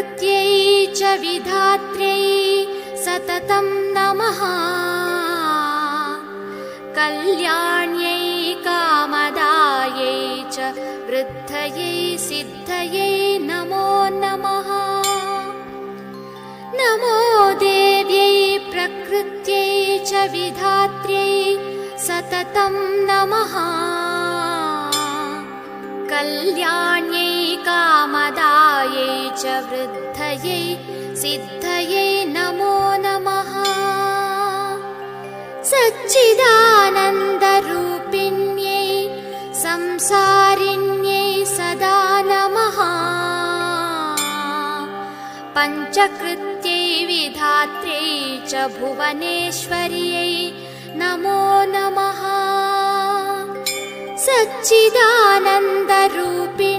प्रकृत्यै च विधात्र्यै सततं नमः। कल्याण्यै कामदायै च वृद्धयै सिद्धयै नमो नमः। नमो देव्यै प्रकृत्यै च विधात्र्यै सततं नमः। कल्याण्यै कामदायै च वृद्धयै सिद्धयै नमो नमः। सच्चिदानन्दरूपिण्यै संसारिण्यै सदा नमः। पञ्चकृत्यै विधात्र्यै च भुवनेश्वर्यै नमो नमः। सच्चिदानन्दरूपिण्यै